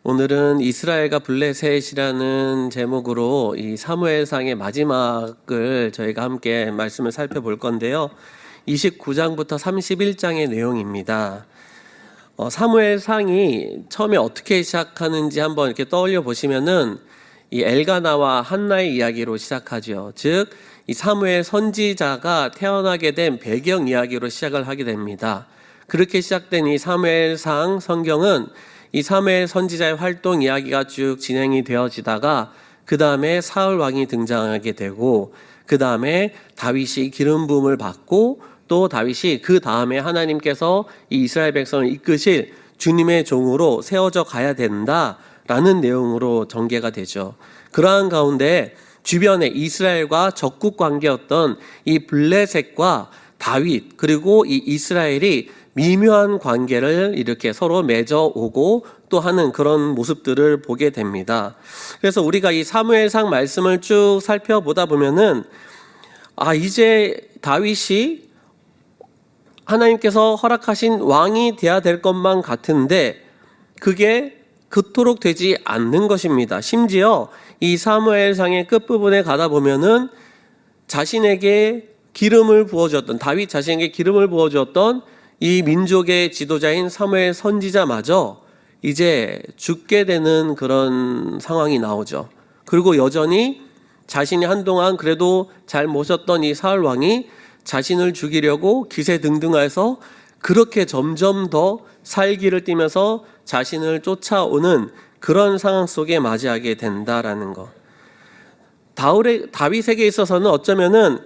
오늘은 이스라엘과 블레셋이라는 제목으로 이 사무엘상의 마지막을 저희가 함께 말씀을 살펴볼 건데요. 29장부터 31장의 내용입니다. 사무엘상이 처음에 어떻게 시작하는지 한번 이렇게 떠올려 보시면은 이 엘가나와 한나의 이야기로 시작하죠. 즉, 이 사무엘 선지자가 태어나게 된 배경 이야기로 시작을 하게 됩니다. 그렇게 시작된 이 사무엘상 성경은 이 사무엘 선지자의 활동 이야기가 쭉 진행이 되어지다가 그 다음에 사울 왕이 등장하게 되고 그 다음에 다윗이 기름 부음을 받고 또 다윗이 그 다음에 하나님께서 이 이스라엘 백성을 이끄실 주님의 종으로 세워져 가야 된다라는 내용으로 전개가 되죠. 그러한 가운데 주변에 이스라엘과 적국 관계였던 이 블레셋과 다윗 그리고 이 이스라엘이 미묘한 관계를 이렇게 서로 맺어오고 또 하는 그런 모습들을 보게 됩니다. 그래서 우리가 이 사무엘상 말씀을 쭉 살펴보다 보면은 이제 다윗이 하나님께서 허락하신 왕이 돼야 될 것만 같은데 그게 그토록 되지 않는 것입니다. 심지어 이 사무엘상의 끝부분에 가다 보면은 자신에게 기름을 부어주었던 다윗 자신에게 기름을 부어주었던 이 민족의 지도자인 사무엘 선지자마저 이제 죽게 되는 그런 상황이 나오죠. 그리고 여전히 자신이 한동안 그래도 잘 모셨던 이 사울 왕이 자신을 죽이려고 기세등등해서 그렇게 점점 더 살기를 띠면서 자신을 쫓아오는 그런 상황 속에 맞이하게 된다라는 것. 다윗에게 있어서는 어쩌면은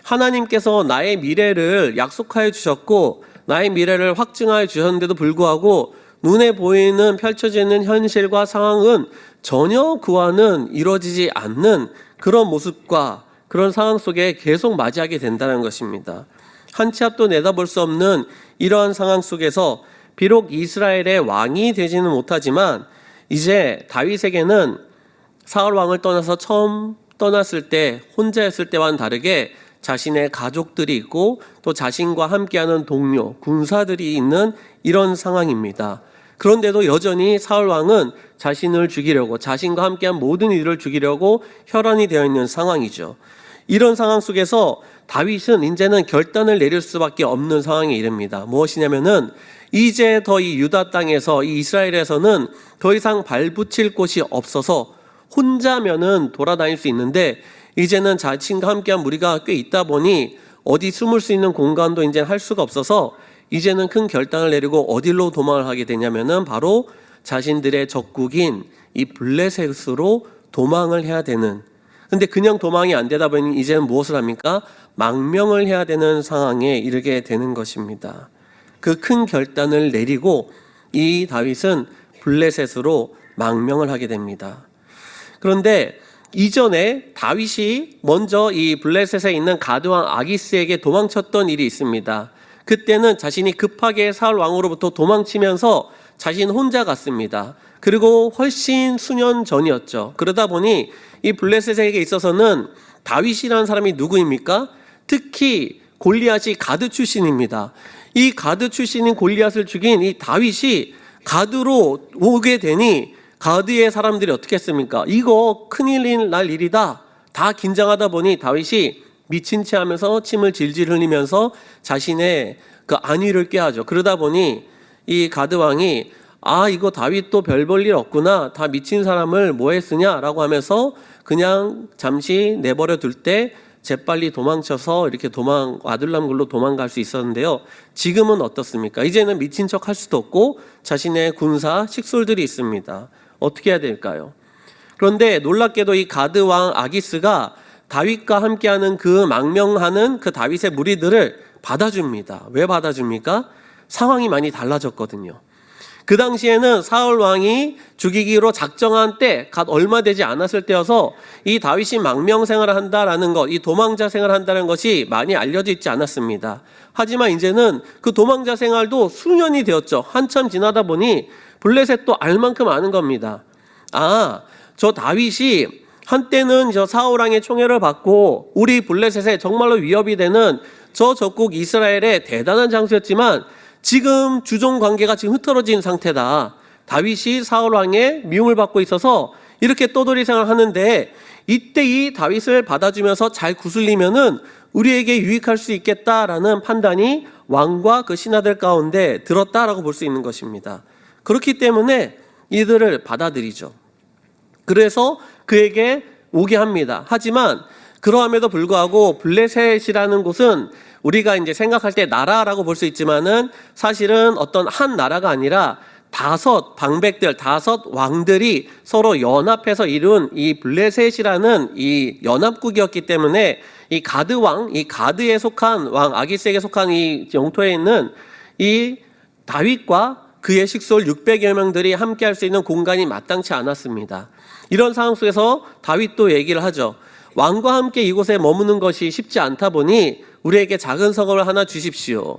하나님께서 나의 미래를 약속하여 주셨고 나의 미래를 확증하여 주셨는데도 불구하고 눈에 보이는 펼쳐지는 현실과 상황은 전혀 그와는 이루어지지 않는 그런 모습과 그런 상황 속에 계속 맞이하게 된다는 것입니다. 한 치 앞도 내다볼 수 없는 이러한 상황 속에서 비록 이스라엘의 왕이 되지는 못하지만 이제 다윗에게는 사울 왕을 떠나서 처음 떠났을 때 혼자였을 때와는 다르게 자신의 가족들이 있고 또 자신과 함께하는 동료, 군사들이 있는 이런 상황입니다. 그런데도 여전히 사울 왕은 자신을 죽이려고 자신과 함께한 모든 이들을 죽이려고 혈안이 되어 있는 상황이죠. 이런 상황 속에서 다윗은 이제는 결단을 내릴 수밖에 없는 상황에 이릅니다. 무엇이냐면은 이제 더 이 유다 땅에서 이 이스라엘에서는 더 이상 발붙일 곳이 없어서 혼자면은 돌아다닐 수 있는데 이제는 자신과 함께한 무리가 꽤 있다 보니 어디 숨을 수 있는 공간도 이제 할 수가 없어서 이제는 큰 결단을 내리고 어디로 도망을 하게 되냐면은 바로 자신들의 적국인 이 블레셋으로 도망을 해야 되는. 근데 그냥 도망이 안 되다 보니 이제는 무엇을 합니까? 망명을 해야 되는 상황에 이르게 되는 것입니다. 그 큰 결단을 내리고 이 다윗은 블레셋으로 망명을 하게 됩니다. 그런데 이전에 다윗이 먼저 이 블레셋에 있는 가드왕 아기스에게 도망쳤던 일이 있습니다. 그때는 자신이 급하게 사울 왕으로부터 도망치면서 자신 혼자 갔습니다. 그리고 훨씬 수년 전이었죠. 그러다 보니 이 블레셋에게 있어서는 다윗이라는 사람이 누구입니까? 특히 골리앗이 가드 출신입니다. 이 가드 출신인 골리앗을 죽인 이 다윗이 가드로 오게 되니 가드의 사람들이 어떻게 했습니까? 이거 큰일 날 일이다. 다 긴장하다 보니 다윗이 미친 채 하면서 침을 질질 흘리면서 자신의 그 안위를 꾀하죠. 그러다 보니 이 가드 왕이 이거 다윗도 별 볼 일 없구나. 다 미친 사람을 뭐해 쓰냐라고 하면서 그냥 잠시 내버려 둘 때 재빨리 도망쳐서 이렇게 아둘람굴로 도망갈 수 있었는데요. 지금은 어떻습니까? 이제는 미친 척 할 수도 없고 자신의 군사 식솔들이 있습니다. 어떻게 해야 될까요? 그런데 놀랍게도 이 가드 왕 아기스가 다윗과 함께하는 그 망명하는 그 다윗의 무리들을 받아줍니다. 왜 받아줍니까? 상황이 많이 달라졌거든요. 그 당시에는 사울 왕이 죽이기로 작정한 때 갓 얼마 되지 않았을 때여서 이 다윗이 망명 생활을 한다라는 것, 이 도망자 생활을 한다는 것이 많이 알려져 있지 않았습니다. 하지만 이제는 그 도망자 생활도 수년이 되었죠. 한참 지나다 보니 블레셋도 알 만큼 아는 겁니다. 저 다윗이 한때는 저 사울 왕의 총애를 받고 우리 블레셋에 정말로 위협이 되는 저 적국 이스라엘의 대단한 장수였지만 지금 주종 관계가 지금 흐트러진 상태다. 다윗이 사울 왕의 미움을 받고 있어서 이렇게 떠돌이 생활을 하는데, 이때 이 다윗을 받아주면서 잘 구슬리면은 우리에게 유익할 수 있겠다라는 판단이 왕과 그 신하들 가운데 들었다라고 볼 수 있는 것입니다. 그렇기 때문에 이들을 받아들이죠. 그래서 그에게 오게 합니다. 하지만 그러함에도 불구하고 블레셋이라는 곳은 우리가 이제 생각할 때 나라라고 볼 수 있지만은 사실은 어떤 한 나라가 아니라 5 방백들, 5 왕들이 서로 연합해서 이룬 이 블레셋이라는 이 연합국이었기 때문에 이 가드 왕, 이 가드에 속한 왕, 아기스에게 속한 이 영토에 있는 이 다윗과 그의 식솔 600여 명들이 함께 할 수 있는 공간이 마땅치 않았습니다. 이런 상황 속에서 다윗도 얘기를 하죠. 왕과 함께 이곳에 머무는 것이 쉽지 않다 보니 우리에게 작은 성읍을 하나 주십시오.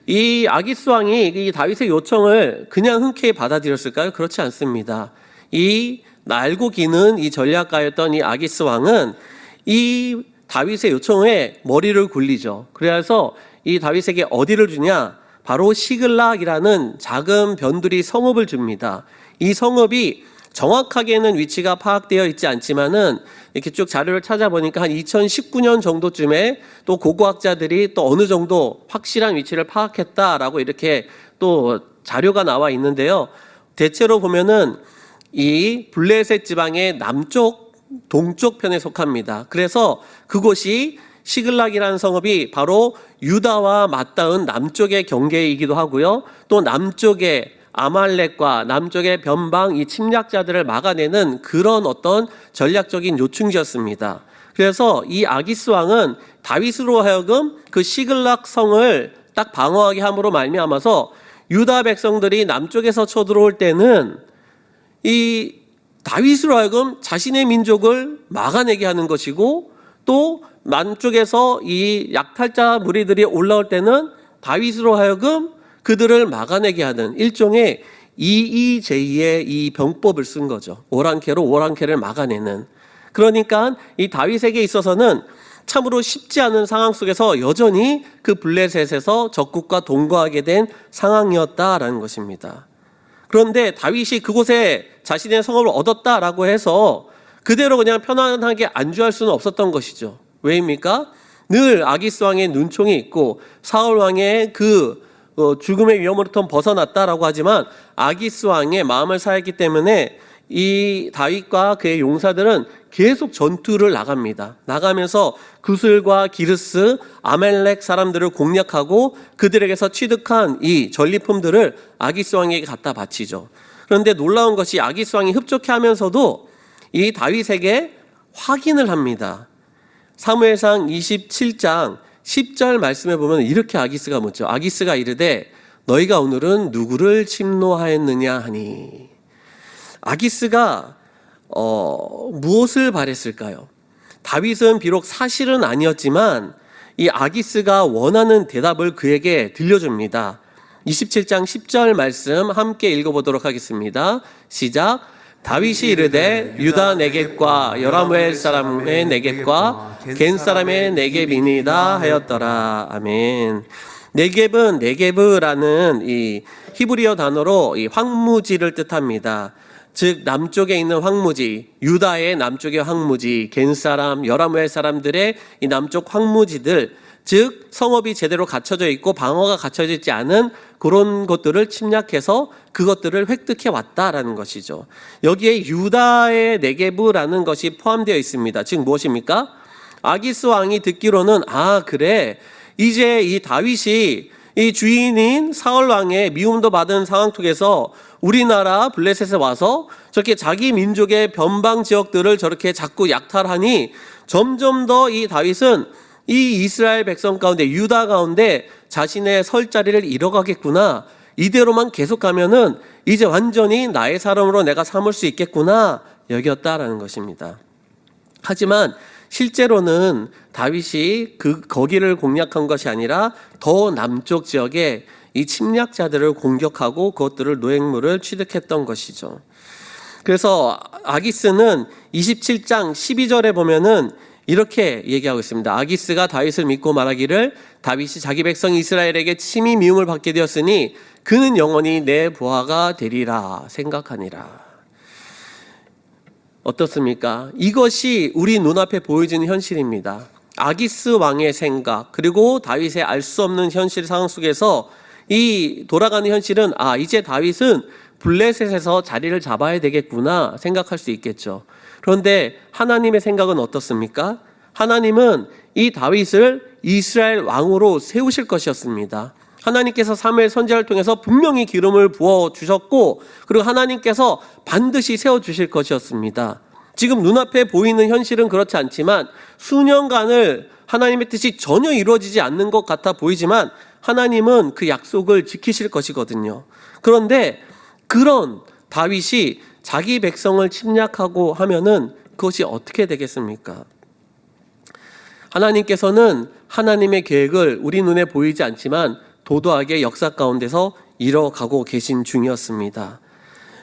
이 아기스 왕이 이 다윗의 요청을 그냥 흔쾌히 받아들였을까요? 그렇지 않습니다. 이 날고 기는 이 전략가였던 이 아기스 왕은 이 다윗의 요청에 머리를 굴리죠. 그래서 이 다윗에게 어디를 주냐? 바로 시글락이라는 작은 변두리 성읍을 줍니다. 이 성읍이 정확하게는 위치가 파악되어 있지 않지만은 이렇게 쭉 자료를 찾아보니까 한 2019년 정도쯤에 또 고고학자들이 또 어느 정도 확실한 위치를 파악했다라고 이렇게 또 자료가 나와 있는데요. 대체로 보면은 이 블레셋 지방의 남쪽 동쪽 편에 속합니다. 그래서 그곳이 시글락이라는 성읍이 바로 유다와 맞닿은 남쪽의 경계이기도 하고요. 또 남쪽에 아말렉과 남쪽의 변방 이 침략자들을 막아내는 그런 어떤 전략적인 요충지였습니다. 그래서 이 아기스 왕은 다윗으로 하여금 그 시글락 성을 딱 방어하게 함으로 말미암아서 유다 백성들이 남쪽에서 쳐들어올 때는 이 다윗으로 하여금 자신의 민족을 막아내게 하는 것이고, 또 남쪽에서 이 약탈자 무리들이 올라올 때는 다윗으로 하여금 그들을 막아내게 하는 일종의 EEJ의 이 병법을 쓴 거죠. 오랑캐로 오랑캐를 막아내는. 그러니까 이 다윗에게 있어서는 참으로 쉽지 않은 상황 속에서 여전히 그 블레셋에서 적국과 동거하게 된 상황이었다라는 것입니다. 그런데 다윗이 그곳에 자신의 성읍을 얻었다라고 해서 그대로 그냥 편안하게 안주할 수는 없었던 것이죠. 왜입니까? 늘 아기스 왕의 눈총이 있고 사울 왕의 그 죽음의 위험으로부터 벗어났다라고 하지만 아기스 왕의 마음을 사했기 때문에 이 다윗과 그의 용사들은 계속 전투를 나갑니다. 나가면서 구슬과 기르스, 아멜렉 사람들을 공략하고 그들에게서 취득한 이 전리품들을 아기스 왕에게 갖다 바치죠. 그런데 놀라운 것이 아기스 왕이 흡족해 하면서도 이 다윗에게 확인을 합니다. 사무엘상 27장 10절 말씀에 보면 이렇게 아기스가 묻죠. 아기스가 이르되 너희가 오늘은 누구를 침노하였느냐 하니. 아기스가 무엇을 바랬을까요? 다윗은 비록 사실은 아니었지만 이 아기스가 원하는 대답을 그에게 들려줍니다. 27장 10절 말씀 함께 읽어보도록 하겠습니다. 시작. 다윗이 이르되 유다 네겝과 여라무엘 사람의 네겝과 겐 사람의 네겝이니이다 하였더라. 아멘. 네겝은 네겝이라는 이 히브리어 단어로 이 황무지를 뜻합니다. 즉 남쪽에 있는 황무지, 유다의 남쪽의 황무지, 겐 사람, 여라무엘 사람들의 이 남쪽 황무지들, 즉 성읍이 제대로 갖춰져 있고 방어가 갖춰져 있지 않은 그런 것들을 침략해서 그것들을 획득해 왔다라는 것이죠. 여기에 유다의 네겝이라는 것이 포함되어 있습니다. 즉 무엇입니까? 아기스 왕이 듣기로는 그래, 이제 이 다윗이 이 주인인 사울 왕의 미움도 받은 상황 속에서 우리나라 블레셋에 와서 저렇게 자기 민족의 변방 지역들을 저렇게 자꾸 약탈하니 점점 더 이 다윗은 이 이스라엘 백성 가운데, 유다 가운데 자신의 설 자리를 잃어가겠구나. 이대로만 계속 가면은 이제 완전히 나의 사람으로 내가 삼을 수 있겠구나 여겼다라는 것입니다. 하지만 실제로는 다윗이 거기를 공략한 것이 아니라 더 남쪽 지역에 이 침략자들을 공격하고 그것들을 노획물을 취득했던 것이죠. 그래서 아기스는 27장 12절에 보면은 이렇게 얘기하고 있습니다. 아기스가 다윗을 믿고 말하기를 다윗이 자기 백성 이스라엘에게 심히 미움을 받게 되었으니 그는 영원히 내 부하가 되리라 생각하니라. 어떻습니까? 이것이 우리 눈앞에 보여지는 현실입니다. 아기스 왕의 생각, 그리고 다윗의 알 수 없는 현실 상황 속에서 이 돌아가는 현실은 이제 다윗은 블레셋에서 자리를 잡아야 되겠구나 생각할 수 있겠죠. 그런데 하나님의 생각은 어떻습니까? 하나님은 이 다윗을 이스라엘 왕으로 세우실 것이었습니다. 하나님께서 사무엘 선지자를 통해서 분명히 기름을 부어주셨고, 그리고 하나님께서 반드시 세워주실 것이었습니다. 지금 눈앞에 보이는 현실은 그렇지 않지만 수년간을 하나님의 뜻이 전혀 이루어지지 않는 것 같아 보이지만 하나님은 그 약속을 지키실 것이거든요. 그런데 그런 다윗이 자기 백성을 침략하고 하면은 그것이 어떻게 되겠습니까? 하나님께서는 하나님의 계획을 우리 눈에 보이지 않지만 도도하게 역사 가운데서 이뤄가고 계신 중이었습니다.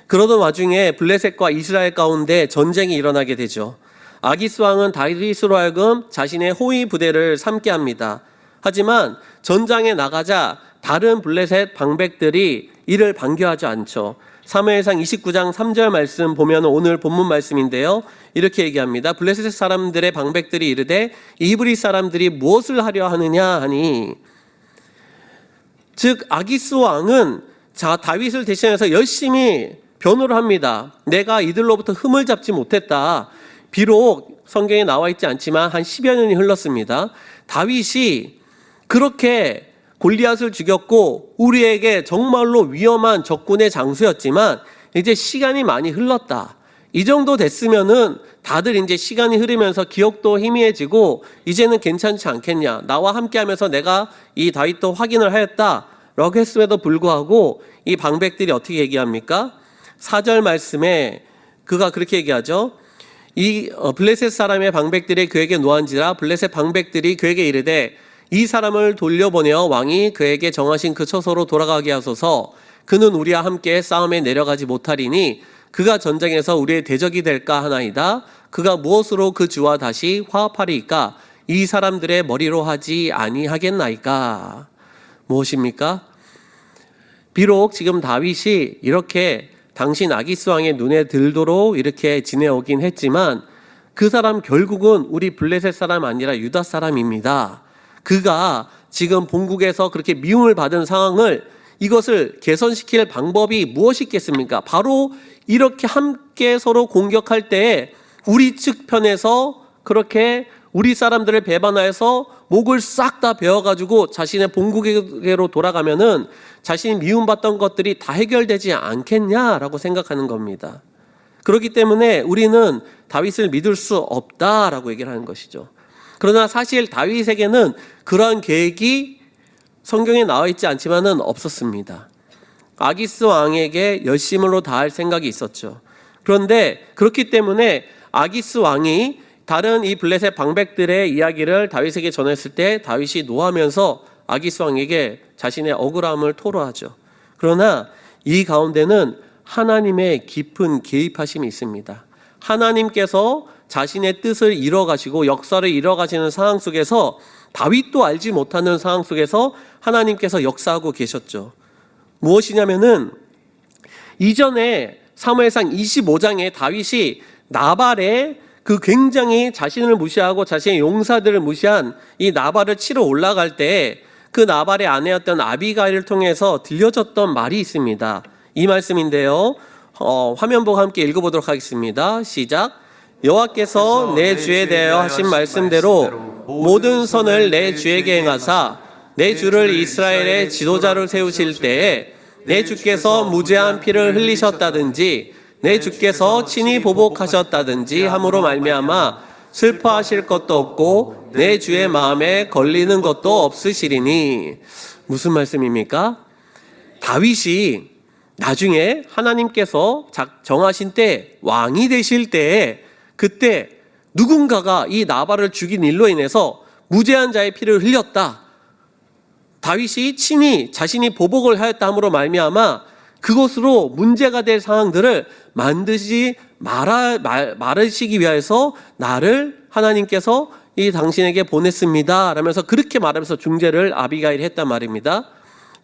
그러던 와중에 블레셋과 이스라엘 가운데 전쟁이 일어나게 되죠. 아기스 왕은 다윗으로 하여금 자신의 호위 부대를 삼게 합니다. 하지만 전장에 나가자 다른 블레셋 방백들이 이를 반겨하지 않죠. 사무엘상 29장 3절 말씀 보면 오늘 본문 말씀인데요, 이렇게 얘기합니다. 블레셋 사람들의 방백들이 이르되 이브리 사람들이 무엇을 하려 하느냐 하니, 즉 아기스 왕은 다윗을 대신해서 열심히 변호를 합니다. 내가 이들로부터 흠을 잡지 못했다. 비록 성경에 나와 있지 않지만 한 10여 년이 흘렀습니다. 다윗이 그렇게 골리앗을 죽였고 우리에게 정말로 위험한 적군의 장수였지만 이제 시간이 많이 흘렀다. 이 정도 됐으면은 다들 이제 시간이 흐르면서 기억도 희미해지고 이제는 괜찮지 않겠냐. 나와 함께 하면서 내가 이 다윗도 확인을 하였다라고 했음에도 불구하고 이 방백들이 어떻게 얘기합니까? 4절 말씀에 그가 그렇게 얘기하죠. 이 블레셋 사람의 방백들이 그에게 노한지라 블레셋 방백들이 그에게 이르되 이 사람을 돌려보내어 왕이 그에게 정하신 그 처소로 돌아가게 하소서. 그는 우리와 함께 싸움에 내려가지 못하리니 그가 전쟁에서 우리의 대적이 될까 하나이다. 그가 무엇으로 그 주와 다시 화합하리이까? 이 사람들의 머리로 하지 아니하겠나이까? 무엇입니까? 비록 지금 다윗이 이렇게 당신 아기스 왕의 눈에 들도록 이렇게 지내오긴 했지만 그 사람 결국은 우리 블레셋 사람 아니라 유다 사람입니다. 그가 지금 본국에서 그렇게 미움을 받은 상황을, 이것을 개선시킬 방법이 무엇이 있겠습니까? 바로 이렇게 함께 서로 공격할 때에 우리 측 편에서 그렇게 우리 사람들을 배반하여서 목을 싹 다 베어가지고 자신의 본국에로 돌아가면은 자신이 미움받던 것들이 다 해결되지 않겠냐라고 생각하는 겁니다. 그렇기 때문에 우리는 다윗을 믿을 수 없다라고 얘기를 하는 것이죠. 그러나 사실 다윗에게는 그러한 계획이 성경에 나와 있지 않지만은 없었습니다. 아기스 왕에게 열심으로 다할 생각이 있었죠. 그런데 그렇기 때문에 아기스 왕이 다른 이 블레셋 방백들의 이야기를 다윗에게 전했을 때 다윗이 노하면서 아기스 왕에게 자신의 억울함을 토로하죠. 그러나 이 가운데는 하나님의 깊은 개입하심이 있습니다. 하나님께서 자신의 뜻을 이뤄가시고 역사를 이뤄가시는 상황 속에서 다윗도 알지 못하는 상황 속에서 하나님께서 역사하고 계셨죠. 무엇이냐면은 이전에 사무엘상 25장에 다윗이 나발의 그 굉장히 자신을 무시하고 자신의 용사들을 무시한 이 나발을 치러 올라갈 때 그 나발의 아내였던 아비가일을 통해서 들려졌던 말이 있습니다. 이 말씀인데요, 화면 보고 함께 읽어보도록 하겠습니다. 시작. 여호와께서 내 주에 대하여 하신 말씀대로 모든 선을 내 주에게 행하사 내 주를 이스라엘의 지도자로 세우실 때에 내 주께서 무죄한 피를 흘리셨다든지 내 주께서 친히 보복하셨다든지 함으로 말미암아 슬퍼하실 것도 없고 내 주의 마음에 걸리는 것도 없으시리니. 무슨 말씀입니까? 다윗이 나중에 하나님께서 정하신 때 왕이 되실 때에 그때 누군가가 이 나발을 죽인 일로 인해서 무죄한 자의 피를 흘렸다. 다윗이 친히 자신이 보복을 하였다 함으로 말미암아 그것으로 문제가 될 상황들을 만드시 말으시기 위해서 나를 하나님께서 이 당신에게 보냈습니다 라면서 그렇게 말하면서 중재를 아비가일이 했단 말입니다.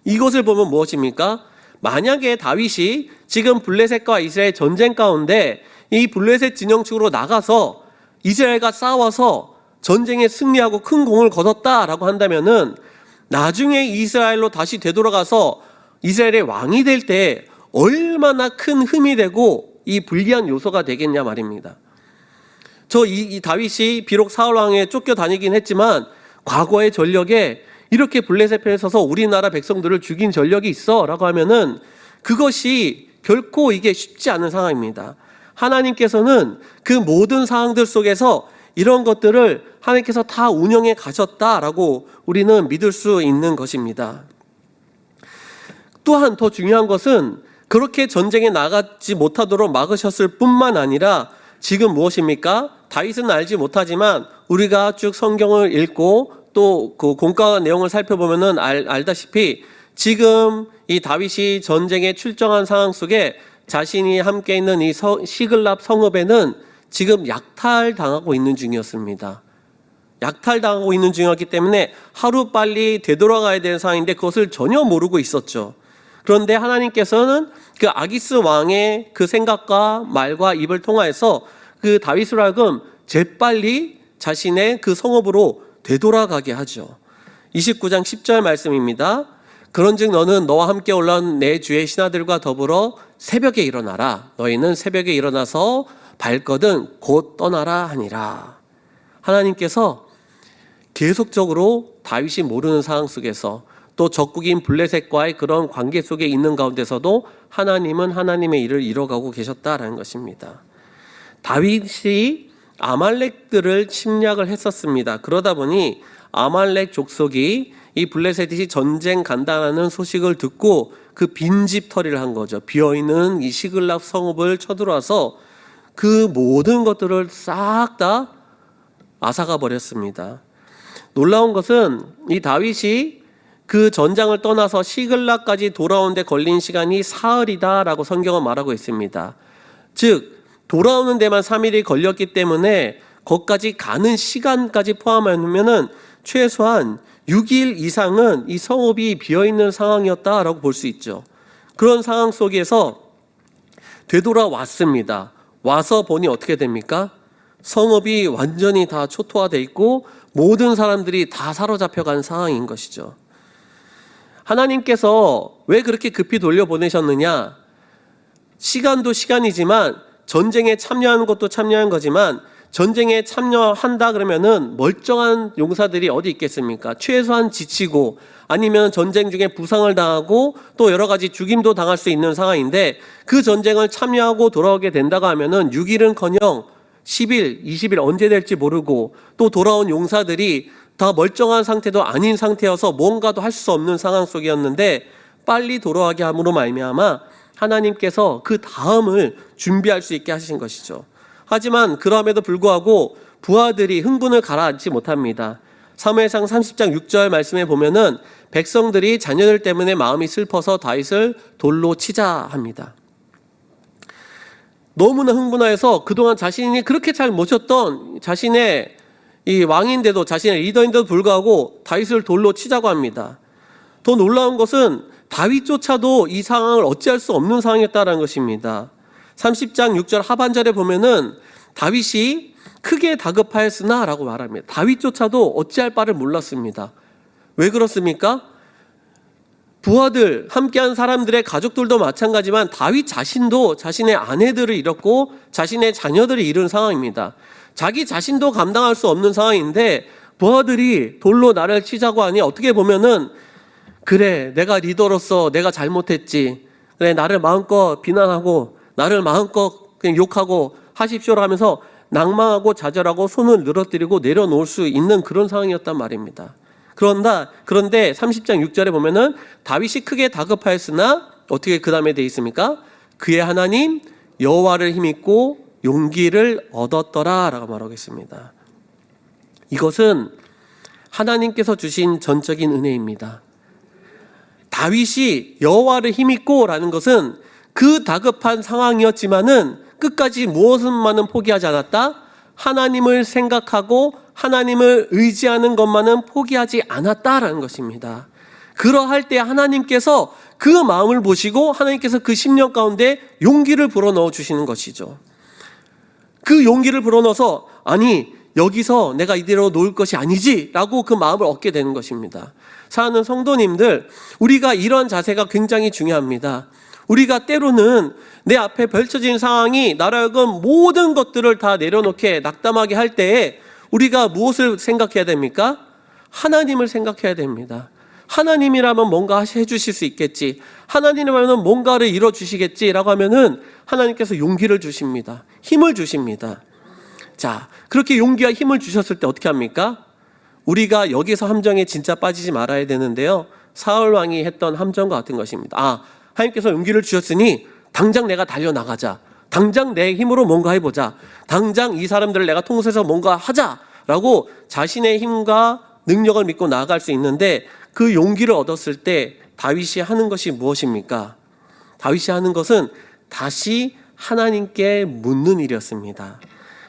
이것을 보면 무엇입니까? 만약에 다윗이 지금 블레셋과 이스라엘 전쟁 가운데 이 블레셋 진영 측으로 나가서 이스라엘과 싸워서 전쟁에 승리하고 큰 공을 거뒀다라고 한다면은 나중에 이스라엘로 다시 되돌아가서 이스라엘의 왕이 될 때 얼마나 큰 흠이 되고 이 불리한 요소가 되겠냐 말입니다. 이 다윗이 비록 사울 왕에 쫓겨다니긴 했지만 과거의 전력에 이렇게 블레셋 편에 서서 우리나라 백성들을 죽인 전력이 있어 라고 하면은 그것이 결코 이게 쉽지 않은 상황입니다. 하나님께서는 그 모든 상황들 속에서 이런 것들을 하나님께서 다 운영해 가셨다라고 우리는 믿을 수 있는 것입니다. 또한 더 중요한 것은 그렇게 전쟁에 나가지 못하도록 막으셨을 뿐만 아니라 지금 무엇입니까? 다윗은 알지 못하지만 우리가 쭉 성경을 읽고 또 그 공과 내용을 살펴보면은 알다시피 지금 이 다윗이 전쟁에 출정한 상황 속에 자신이 함께 있는 이 시글랍 성읍에는 지금 약탈당하고 있는 중이었습니다. 약탈당하고 있는 중이었기 때문에 하루빨리 되돌아가야 되는 상황인데 그것을 전혀 모르고 있었죠. 그런데 하나님께서는 그 아기스 왕의 그 생각과 말과 입을 통하여서 그 다윗을 하여금 재빨리 자신의 그 성읍으로 되돌아가게 하죠. 29장 10절 말씀입니다. 그런즉 너는 너와 함께 올라온 내 주의 신하들과 더불어 새벽에 일어나라. 너희는 새벽에 일어나서 발거든 곧 떠나라 하니라. 하나님께서 계속적으로 다윗이 모르는 상황 속에서 또 적국인 블레셋과의 그런 관계 속에 있는 가운데서도 하나님은 하나님의 일을 이뤄가고 계셨다라는 것입니다. 다윗이 아말렉들을 침략을 했었습니다. 그러다 보니 아말렉 족속이 이 블레셋이 전쟁 간다는 소식을 듣고 그 빈집털이를 한 거죠. 비어있는 이 시글랍 성읍을 쳐들어와서 그 모든 것들을 싹 다 앗아가 버렸습니다. 놀라운 것은 이 다윗이 그 전장을 떠나서 시글락까지 돌아오는 데 걸린 시간이 사흘이다라고 성경은 말하고 있습니다. 즉 돌아오는 데만 3일이 걸렸기 때문에 거기까지 가는 시간까지 포함하면은 최소한 6일 이상은 이 성읍이 비어있는 상황이었다라고 볼 수 있죠. 그런 상황 속에서 되돌아왔습니다. 와서 보니 어떻게 됩니까? 성읍이 완전히 다 초토화되어 있고 모든 사람들이 다 사로잡혀간 상황인 것이죠. 하나님께서 왜 그렇게 급히 돌려보내셨느냐? 시간도 시간이지만 전쟁에 참여하는 것도 참여한 거지만 전쟁에 참여한다 그러면은 멀쩡한 용사들이 어디 있겠습니까? 최소한 지치고 아니면 전쟁 중에 부상을 당하고 또 여러 가지 죽임도 당할 수 있는 상황인데 그 전쟁을 참여하고 돌아오게 된다고 하면은 6일은커녕 10일, 20일 언제 될지 모르고 또 돌아온 용사들이 다 멀쩡한 상태도 아닌 상태여서 뭔가도 할 수 없는 상황 속이었는데 빨리 돌아가게 함으로 말미암아 하나님께서 그 다음을 준비할 수 있게 하신 것이죠. 하지만 그럼에도 불구하고 부하들이 흥분을 가라앉지 못합니다. 사무엘상 30장 6절 말씀에 보면은 백성들이 자녀들 때문에 마음이 슬퍼서 다윗을 돌로 치자 합니다. 너무나 흥분하여서 그동안 자신이 그렇게 잘 모셨던 자신의 이 왕인데도 자신의 리더인데도 불구하고 다윗을 돌로 치자고 합니다. 더 놀라운 것은 다윗조차도 이 상황을 어찌할 수 없는 상황이었다는 것입니다. 30장 6절 하반절에 보면은 다윗이 크게 다급하였으나 라고 말합니다. 다윗조차도 어찌할 바를 몰랐습니다. 왜 그렇습니까? 부하들, 함께한 사람들의 가족들도 마찬가지지만 다윗 자신도 자신의 아내들을 잃었고 자신의 자녀들을 잃은 상황입니다. 자기 자신도 감당할 수 없는 상황인데 부하들이 돌로 나를 치자고 하니 어떻게 보면은 그래, 내가 리더로서 내가 잘못했지. 그래, 나를 마음껏 비난하고 나를 마음껏 그냥 욕하고 하십시오라 하면서 낭망하고 좌절하고 손을 늘어뜨리고 내려놓을 수 있는 그런 상황이었단 말입니다. 그런데 30장 6절에 보면은 다윗이 크게 다급하였으나 어떻게 그 다음에 되어 있습니까? 그의 하나님 여호와를 힘입고 용기를 얻었더라 라고 말하고 있습니다. 이것은 하나님께서 주신 전적인 은혜입니다. 다윗이 여호와를 힘입고 라는 것은 그 다급한 상황이었지만은 끝까지 무엇만은 포기하지 않았다? 하나님을 생각하고 하나님을 의지하는 것만은 포기하지 않았다라는 것입니다. 그러할 때 하나님께서 그 마음을 보시고 하나님께서 그 심령 가운데 용기를 불어넣어 주시는 것이죠. 그 용기를 불어넣어서 아니 여기서 내가 이대로 놓을 것이 아니지 라고 그 마음을 얻게 되는 것입니다. 사랑하는 성도님들, 우리가 이런 자세가 굉장히 중요합니다. 우리가 때로는 내 앞에 펼쳐진 상황이 나로 하여금 모든 것들을 다 내려놓게 낙담하게 할 때에 우리가 무엇을 생각해야 됩니까? 하나님을 생각해야 됩니다. 하나님이라면 뭔가 해주실 수 있겠지, 하나님이라면 뭔가를 이뤄주시겠지라고 하면은 하나님께서 용기를 주십니다. 힘을 주십니다. 자, 그렇게 용기와 힘을 주셨을 때 어떻게 합니까? 우리가 여기서 함정에 진짜 빠지지 말아야 되는데요, 사울 왕이 했던 함정과 같은 것입니다. 하나님께서 용기를 주셨으니 당장 내가 달려나가자, 당장 내 힘으로 뭔가 해보자, 당장 이 사람들을 내가 통솔해서 뭔가 하자라고 자신의 힘과 능력을 믿고 나아갈 수 있는데, 그 용기를 얻었을 때 다윗이 하는 것이 무엇입니까? 다윗이 하는 것은 다시 하나님께 묻는 일이었습니다.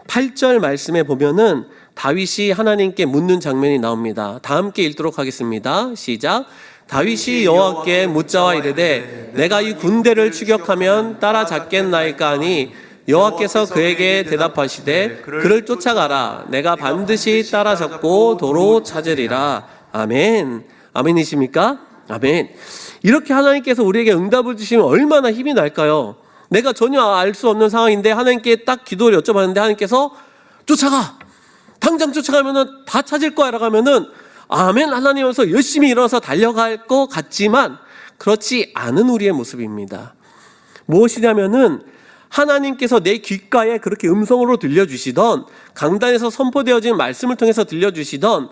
8절 말씀에 보면은 다윗이 하나님께 묻는 장면이 나옵니다. 다 함께 읽도록 하겠습니다. 시작. 다윗이 여호와께 묻자와 이르되 내가 이 군대를 추격하면 따라잡겠나이까 하니 여호와께서 그에게 대답하시되 그를 쫓아가라. 내가 반드시 따라잡고 도로 찾으리라. 아멘. 아멘이십니까? 아멘. 이렇게 하나님께서 우리에게 응답을 주시면 얼마나 힘이 날까요? 내가 전혀 알 수 없는 상황인데 하나님께 딱 기도를 여쭤봤는데 하나님께서 쫓아가, 당장 쫓아가면은 다 찾을 거야 라고 하면은 아멘 하나님 하면서 열심히 일어나서 달려갈 것 같지만 그렇지 않은 우리의 모습입니다. 무엇이냐면은 하나님께서 내 귓가에 그렇게 음성으로 들려주시던, 강단에서 선포되어진 말씀을 통해서 들려주시던,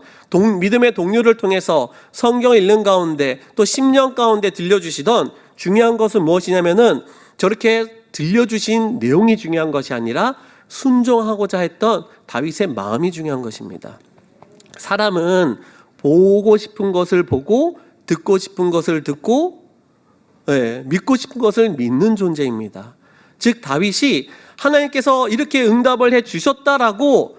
믿음의 동료를 통해서 성경을 읽는 가운데 또 심령 가운데 들려주시던, 중요한 것은 무엇이냐면은 저렇게 들려주신 내용이 중요한 것이 아니라 순종하고자 했던 다윗의 마음이 중요한 것입니다. 사람은 보고 싶은 것을 보고 듣고 싶은 것을 듣고 믿고 싶은 것을 믿는 존재입니다. 즉 다윗이 하나님께서 이렇게 응답을 해 주셨다라고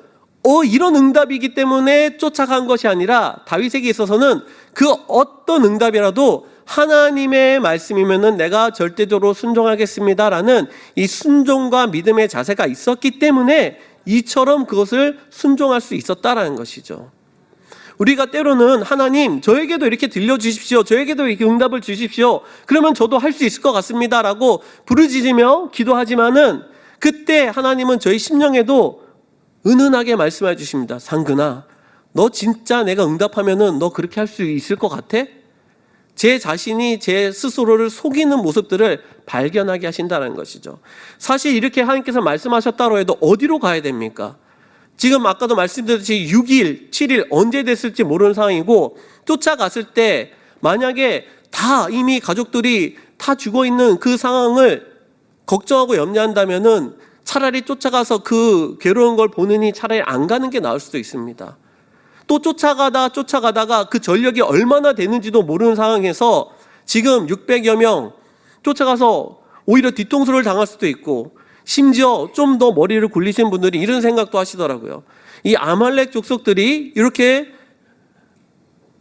이런 응답이기 때문에 쫓아간 것이 아니라, 다윗에게 있어서는 그 어떤 응답이라도 하나님의 말씀이면은 내가 절대적으로 순종하겠습니다라는 이 순종과 믿음의 자세가 있었기 때문에 이처럼 그것을 순종할 수 있었다라는 것이죠. 우리가 때로는 하나님 저에게도 이렇게 들려주십시오, 저에게도 이렇게 응답을 주십시오, 그러면 저도 할 수 있을 것 같습니다라고 부르짖으며 기도하지만은 그때 하나님은 저희 심령에도 은은하게 말씀해 주십니다. 상근아, 너 진짜 내가 응답하면은 너 그렇게 할 수 있을 것 같아? 제 자신이 제 스스로를 속이는 모습들을 발견하게 하신다는 것이죠. 사실 이렇게 하나님께서 말씀하셨다고 해도 어디로 가야 됩니까? 지금 아까도 말씀드렸듯이 6일, 7일 언제 됐을지 모르는 상황이고, 쫓아갔을 때 만약에 다 이미 가족들이 다 죽어있는 그 상황을 걱정하고 염려한다면은 차라리 쫓아가서 그 괴로운 걸 보느니 차라리 안 가는 게 나을 수도 있습니다. 또 쫓아가다가 그 전력이 얼마나 되는지도 모르는 상황에서 지금 600여 명 쫓아가서 오히려 뒤통수를 당할 수도 있고, 심지어 좀 더 머리를 굴리신 분들이 이런 생각도 하시더라고요. 이 아말렉 족속들이 이렇게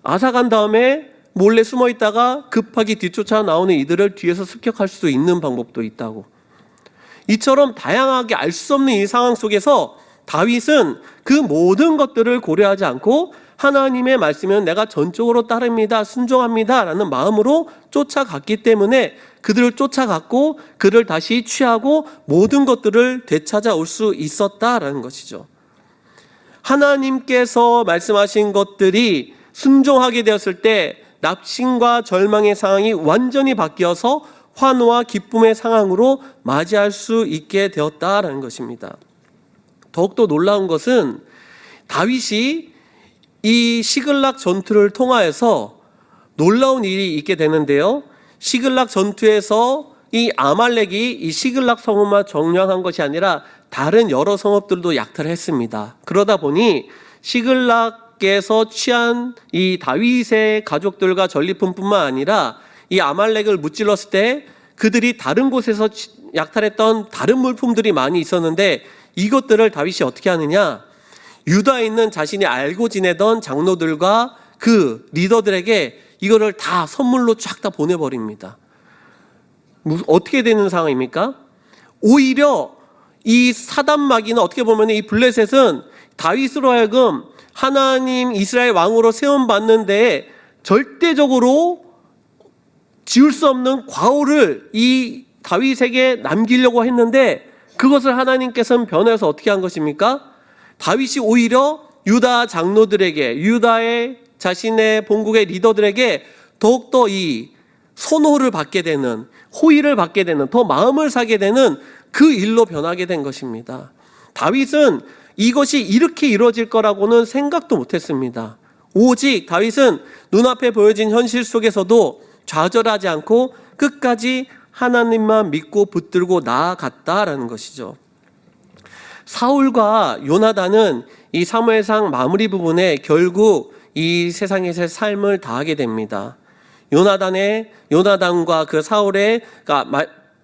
앗아간 다음에 몰래 숨어 있다가 급하게 뒤쫓아 나오는 이들을 뒤에서 습격할 수도 있는 방법도 있다고. 이처럼 다양하게 알 수 없는 이 상황 속에서 다윗은 그 모든 것들을 고려하지 않고 하나님의 말씀은 내가 전적으로 따릅니다, 순종합니다 라는 마음으로 쫓아갔기 때문에 그들을 쫓아갔고 그를 다시 취하고 모든 것들을 되찾아올 수 있었다라는 것이죠. 하나님께서 말씀하신 것들이 순종하게 되었을 때 낙심과 절망의 상황이 완전히 바뀌어서 환호와 기쁨의 상황으로 맞이할 수 있게 되었다라는 것입니다. 더욱더 놀라운 것은 다윗이 이 시글락 전투를 통하여서 놀라운 일이 있게 되는데요, 시글락 전투에서 이 아말렉이 이 시글락 성읍만 점령한 것이 아니라 다른 여러 성읍들도 약탈을 했습니다. 그러다 보니 시글락에서 취한 이 다윗의 가족들과 전리품뿐만 아니라 이 아말렉을 무찔렀을 때 그들이 다른 곳에서 약탈했던 다른 물품들이 많이 있었는데, 이것들을 다윗이 어떻게 하느냐, 유다에 있는 자신이 알고 지내던 장로들과 그 리더들에게 이거를 다 선물로 쫙 다 보내버립니다. 어떻게 되는 상황입니까? 오히려 이 사단마귀는 어떻게 보면 이 블레셋은 다윗으로 하여금 하나님 이스라엘 왕으로 세움받는데 절대적으로 지울 수 없는 과오를 이 다윗에게 남기려고 했는데 그것을 하나님께서는 변해서 어떻게 한 것입니까? 다윗이 오히려 유다 장로들에게, 유다의 자신의 본국의 리더들에게 더욱더 이 선호를 받게 되는, 호의를 받게 되는, 더 마음을 사게 되는 그 일로 변하게 된 것입니다. 다윗은 이것이 이렇게 이루어질 거라고는 생각도 못했습니다. 오직 다윗은 눈앞에 보여진 현실 속에서도 좌절하지 않고 끝까지 하나님만 믿고 붙들고 나아갔다라는 것이죠. 사울과 요나단은 이 사무엘상 마무리 부분에 결국 이 세상에서의 삶을 다하게 됩니다. 요나단과 그 사울의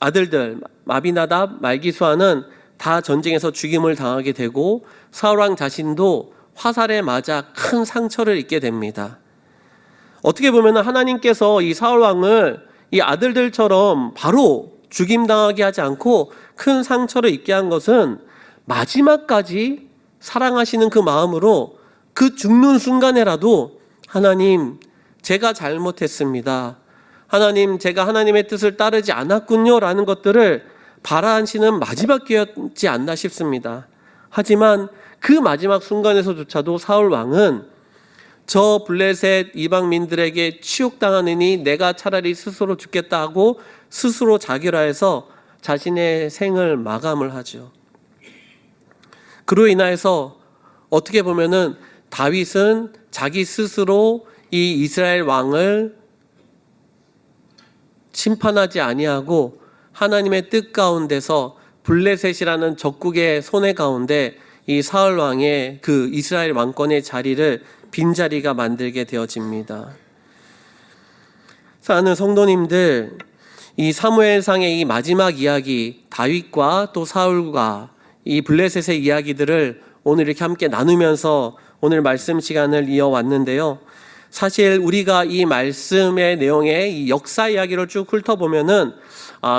아들들 마비나답, 말기수아는 다 전쟁에서 죽임을 당하게 되고 사울왕 자신도 화살에 맞아 큰 상처를 입게 됩니다. 어떻게 보면 하나님께서 이 사울왕을 이 아들들처럼 바로 죽임당하게 하지 않고 큰 상처를 입게 한 것은 마지막까지 사랑하시는 그 마음으로 그 죽는 순간에라도 하나님, 제가 잘못했습니다. 하나님, 제가 하나님의 뜻을 따르지 않았군요 라는 것들을 바라시는 마지막 기회였지 않나 싶습니다. 하지만 그 마지막 순간에서조차도 사울 왕은 저 블레셋 이방민들에게 치욕당하느니 내가 차라리 스스로 죽겠다 하고 스스로 자결하여서 자신의 생을 마감을 하죠. 그로 인하여서 어떻게 보면은 다윗은 자기 스스로 이 이스라엘 왕을 심판하지 아니하고 하나님의 뜻 가운데서 블레셋이라는 적국의 손해 가운데 이 사울 왕의 그 이스라엘 왕권의 자리를 빈자리가 만들게 되어집니다. 사랑하는 성도님들, 이 사무엘상의 이 마지막 이야기, 다윗과 또 사울과 이 블레셋의 이야기들을 오늘 이렇게 함께 나누면서 오늘 말씀 시간을 이어왔는데요. 사실 우리가 이 말씀의 내용의 이 역사 이야기를 쭉 훑어보면은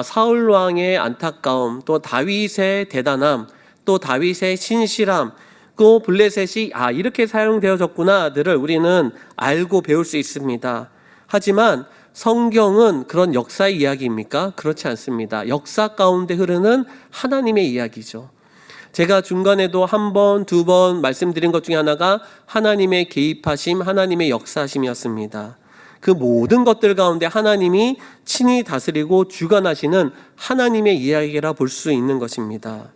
사울 왕의 안타까움, 또 다윗의 대단함, 또 다윗의 신실함, 또 블레셋이 이렇게 사용되어졌구나들을 우리는 알고 배울 수 있습니다. 하지만 성경은 그런 역사의 이야기입니까? 그렇지 않습니다. 역사 가운데 흐르는 하나님의 이야기죠. 제가 중간에도 한 번, 두 번 말씀드린 것 중에 하나가 하나님의 개입하심, 하나님의 역사심이었습니다. 그 모든 것들 가운데 하나님이 친히 다스리고 주관하시는 하나님의 이야기라 볼 수 있는 것입니다.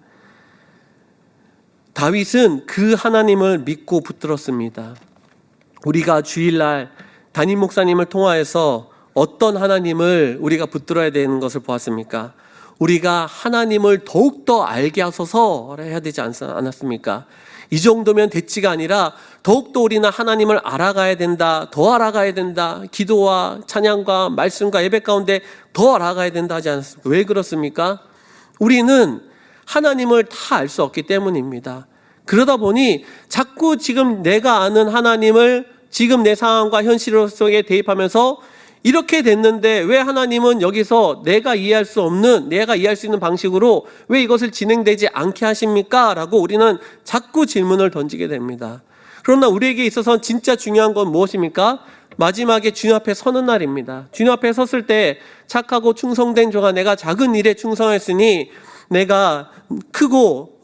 다윗은 그 하나님을 믿고 붙들었습니다. 우리가 주일날 담임 목사님을 통하여서 어떤 하나님을 우리가 붙들어야 되는 것을 보았습니까? 우리가 하나님을 더욱더 알게 하소서 해야 되지 않았습니까? 이 정도면 됐지가 아니라 더욱더 우리는 하나님을 알아가야 된다, 더 알아가야 된다, 기도와 찬양과 말씀과 예배 가운데 더 알아가야 된다 하지 않습니까? 왜 그렇습니까? 우리는 하나님을 다 알 수 없기 때문입니다. 그러다 보니 자꾸 지금 내가 아는 하나님을 지금 내 상황과 현실 속에 대입하면서 이렇게 됐는데 왜 하나님은 여기서 내가 이해할 수 없는, 내가 이해할 수 있는 방식으로 왜 이것을 진행되지 않게 하십니까? 라고 우리는 자꾸 질문을 던지게 됩니다. 그러나 우리에게 있어서 진짜 중요한 건 무엇입니까? 마지막에 주님 앞에 서는 날입니다. 주님 앞에 섰을 때 착하고 충성된 종아, 내가 작은 일에 충성했으니 내가 크고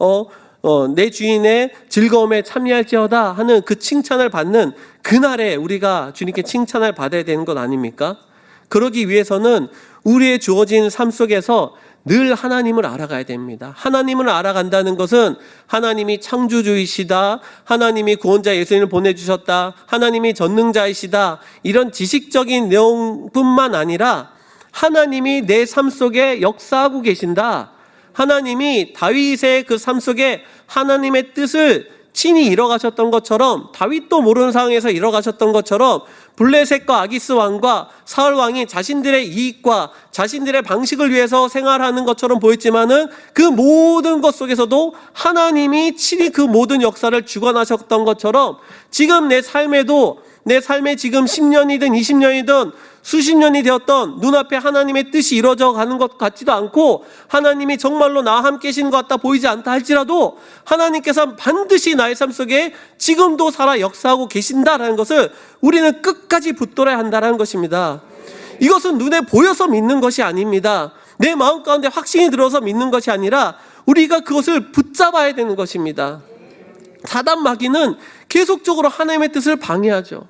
내 주인의 즐거움에 참여할지어다 하는 그 칭찬을 받는 그날에 우리가 주님께 칭찬을 받아야 되는 것 아닙니까? 그러기 위해서는 우리의 주어진 삶 속에서 늘 하나님을 알아가야 됩니다. 하나님을 알아간다는 것은 하나님이 창조주이시다, 하나님이 구원자 예수님을 보내주셨다, 하나님이 전능자이시다, 이런 지식적인 내용뿐만 아니라 하나님이 내 삶 속에 역사하고 계신다, 하나님이 다윗의 그 삶 속에 하나님의 뜻을 친히 이뤄가셨던 것처럼, 다윗도 모르는 상황에서 이뤄가셨던 것처럼 블레셋과 아기스 왕과 사울 왕이 자신들의 이익과 자신들의 방식을 위해서 생활하는 것처럼 보였지만은 그 모든 것 속에서도 하나님이 친히 그 모든 역사를 주관하셨던 것처럼 지금 내 삶에도 내 삶에 지금 10년이든 20년이든 수십 년이 되었던 눈앞에 하나님의 뜻이 이루어져 가는 것 같지도 않고 하나님이 정말로 나와 함께 계시는 것 같다 보이지 않다 할지라도 하나님께서 반드시 나의 삶 속에 지금도 살아 역사하고 계신다라는 것을 우리는 끝까지 붙들어야 한다는 것입니다. 이것은 눈에 보여서 믿는 것이 아닙니다. 내 마음 가운데 확신이 들어서 믿는 것이 아니라 우리가 그것을 붙잡아야 되는 것입니다. 사단 마귀는 계속적으로 하나님의 뜻을 방해하죠.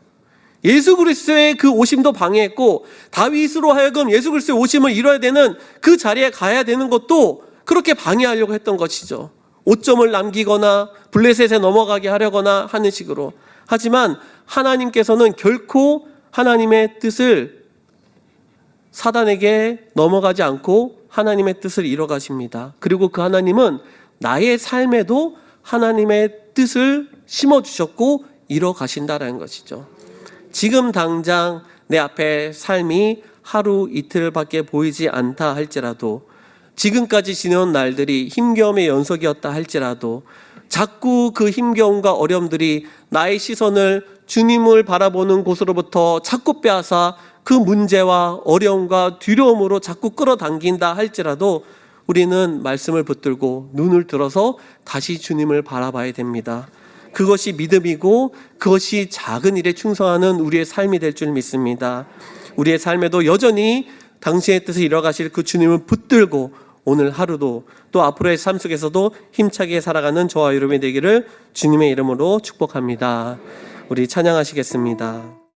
예수 그리스도의 그 오심도 방해했고 다윗으로 하여금 예수 그리스도의 오심을 이뤄야 되는 그 자리에 가야 되는 것도 그렇게 방해하려고 했던 것이죠. 오점을 남기거나 블레셋에 넘어가게 하려거나 하는 식으로. 하지만 하나님께서는 결코 하나님의 뜻을 사단에게 넘어가지 않고 하나님의 뜻을 이뤄가십니다. 그리고 그 하나님은 나의 삶에도 하나님의 뜻을 심어주셨고 이뤄가신다라는 것이죠. 지금 당장 내 앞에 삶이 하루 이틀밖에 보이지 않다 할지라도, 지금까지 지내온 날들이 힘겨움의 연속이었다 할지라도 자꾸 그 힘겨움과 어려움들이 나의 시선을 주님을 바라보는 곳으로부터 자꾸 빼앗아 그 문제와 어려움과 두려움으로 자꾸 끌어당긴다 할지라도 우리는 말씀을 붙들고 눈을 들어서 다시 주님을 바라봐야 됩니다. 그것이 믿음이고 그것이 작은 일에 충성하는 우리의 삶이 될 줄 믿습니다. 우리의 삶에도 여전히 당신의 뜻을 이뤄가실 그 주님을 붙들고 오늘 하루도 또 앞으로의 삶 속에서도 힘차게 살아가는 저와 여러분이 되기를 주님의 이름으로 축복합니다. 우리 찬양하시겠습니다.